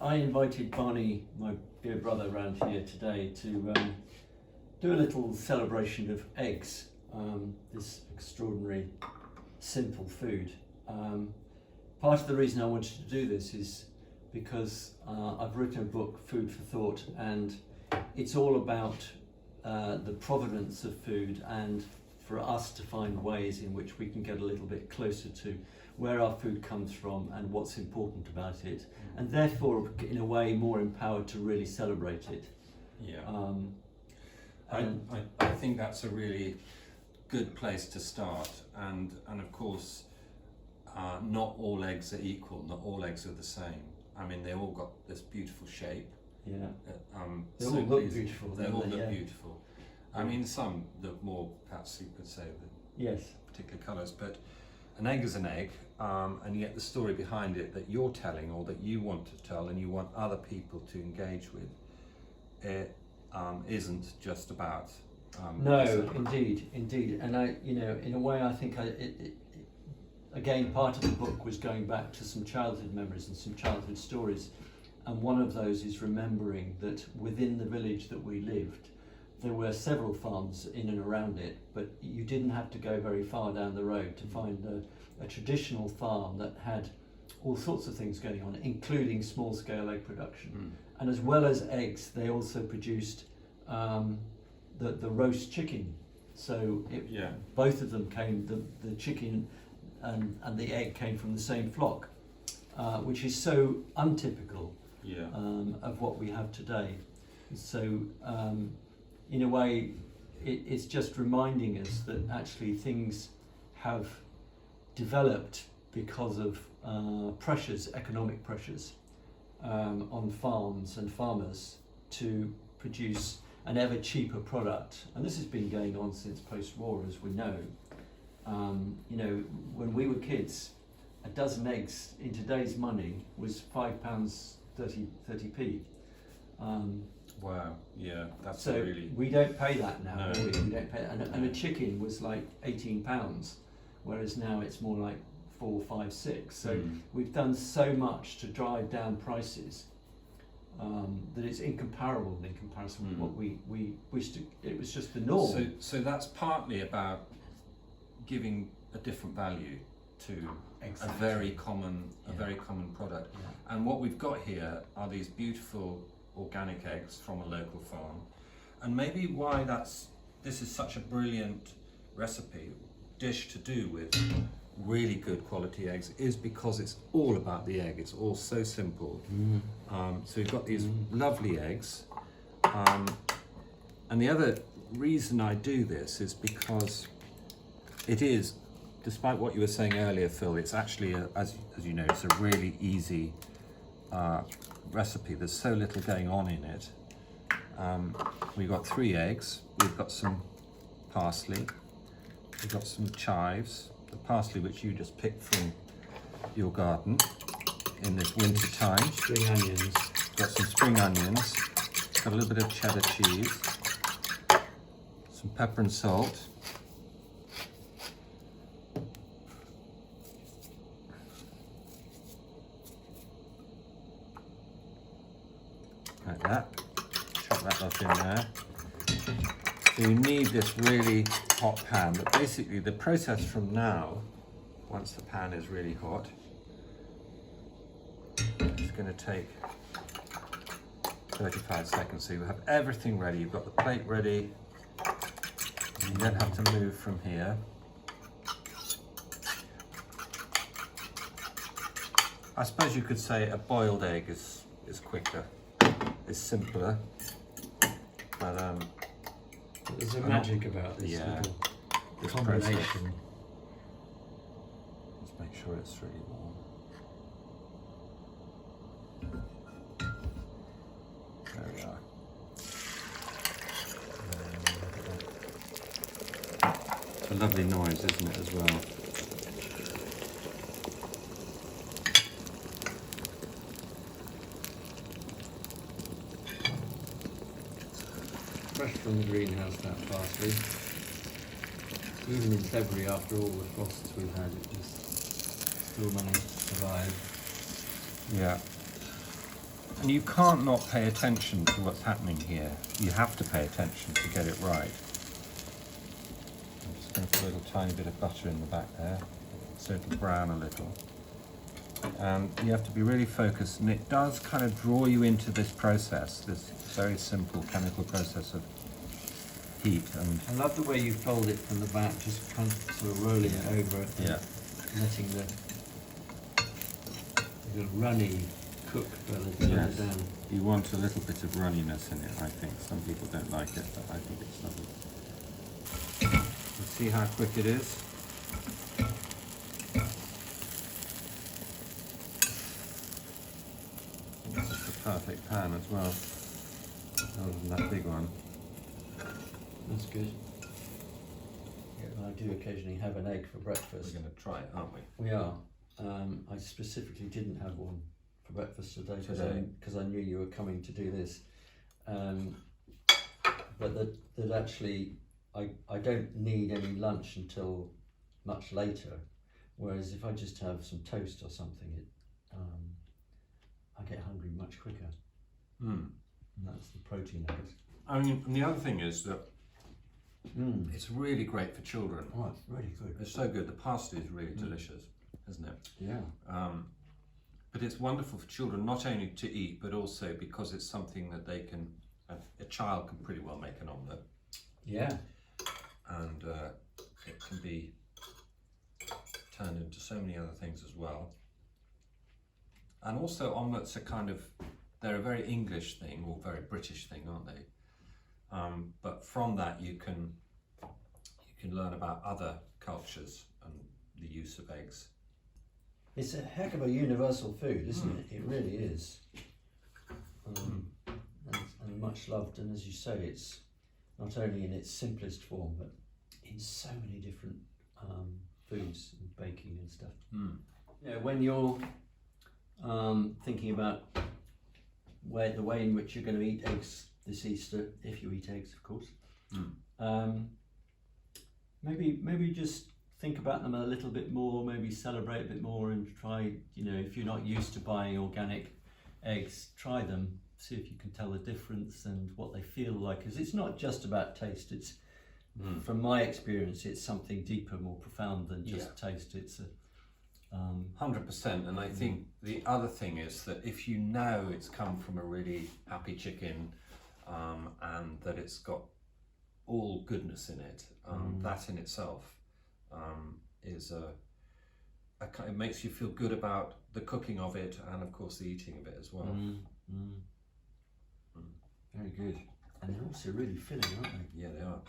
I invited Barney, my dear brother, around here today to do a little celebration of eggs, this extraordinary simple food. Part of the reason I wanted to do this is because I've written a book, Food for Thought, and it's all about the provenance of food, and for us to find ways in which we can get a little bit closer to where our food comes from and what's important about it, and therefore in a way more empowered to really celebrate it. Yeah. I think that's a really good place to start, and of course not all eggs are equal, not all eggs are the same. I mean, they all got this beautiful shape. Yeah. They all look beautiful. They all look yeah. beautiful. I mean, some look more, perhaps you could say, the Yes. particular colours, but an egg is an egg, and yet the story behind it that you're telling, or that you want to tell, and you want other people to engage with, it isn't just about. No, indeed, and in a way, I think again, part of the book was going back to some childhood memories and some childhood stories, and one of those is remembering that within the village that we lived, there were several farms in and around it, but you didn't have to go very far down the road to find a traditional farm that had all sorts of things going on, including small-scale egg production. And as well as eggs, they also produced the roast chicken. So both of them came, the chicken and the egg came from the same flock, which is so untypical of what we have today. So in a way, it's just reminding us that actually things have developed because of pressures, economic pressures on farms and farmers to produce an ever cheaper product. And this has been going on since post-war, as we know. When we were kids, a dozen eggs in today's money was £5.30p. Wow, yeah, that's so really. We don't pay that now. No. We don't pay, and a chicken was like £18, whereas now it's more like 4, 5, 6. So we've done so much to drive down prices that it's incomparable in comparison with what we wished to. It was just the norm. So that's partly about giving a different value to a very common product. Yeah. And what we've got here are these beautiful organic eggs from a local farm, and maybe why this is such a brilliant dish to do with really good quality eggs is because it's all about the egg. It's all so simple. So we've got these lovely eggs, and the other reason I do this is because it is, despite what you were saying earlier, Phil, it's actually as you know, it's a really easy recipe. There's so little going on in it. We've got 3 eggs, we've got some parsley, we've got some chives, the parsley which you just picked from your garden in this winter time. Spring onions. Got some spring onions, got a little bit of cheddar cheese, some pepper and salt, like that. Chop that up in there. So you need this really hot pan, but basically the process from now, once the pan is really hot, it's going to take 35 seconds. So you have everything ready, you've got the plate ready, you don't have to move from here. I suppose you could say a boiled egg is quicker. Is simpler, but there's a magic about this little combination. Process. Let's make sure it's really warm. There we are. It's a lovely noise, isn't it, as well? Fresh from the greenhouse, that parsley. Even in February, after all the frosts we've had, it just still managed to survive. Yeah. And you can't not pay attention to what's happening here. You have to pay attention to get it right. I'm just going to put a little tiny bit of butter in the back there, so it'll brown a little. And you have to be really focused, and it does kind of draw you into this process, this very simple chemical process of heat. And I love the way you fold it from the back, just kind of sort of rolling it over it, yeah, letting the runny cook further yes, down. you want a little bit of runniness in it, I think. Some people don't like it, but I think it's lovely. You see how quick it is? This is the perfect pan as well, other than that big one. That's good. I do occasionally have an egg for breakfast. We're going to try it, aren't we? We are. I specifically didn't have one for breakfast today because I knew you were coming to do this. But that actually I don't need any lunch until much later. Whereas if I just have some toast or something, I get hungry much quicker. And that's the protein of it. I mean, and the other thing is that it's really great for children. Oh, it's really good. It's so good. The pasta is really delicious, isn't it? Yeah. But it's wonderful for children, not only to eat, but also because it's something that they can, a child can pretty well make an omelette. Yeah. And it can be turned into so many other things as well. And also omelettes are they're a very English thing, or very British thing, aren't they? But from that you can learn about other cultures and the use of eggs. It's a heck of a universal food, isn't it? It really is. And much loved, and as you say, it's not only in its simplest form, but in so many different foods and baking and stuff. You know, when you're thinking about the way in which you're going to eat eggs this Easter, if you eat eggs, of course, maybe just think about them a little bit more, maybe celebrate a bit more, and try, you know, if you're not used to buying organic eggs, try them, see if you can tell the difference and what they feel like, because it's not just about taste. It's from my experience, it's something deeper, more profound than just taste. It's 100%. And I think the other thing is that if you know it's come from a really happy chicken, and that it's got all goodness in it, that in itself is it makes you feel good about the cooking of it, and of course the eating of it as well. Very good. And they're also really filling, aren't they? Yeah, they are.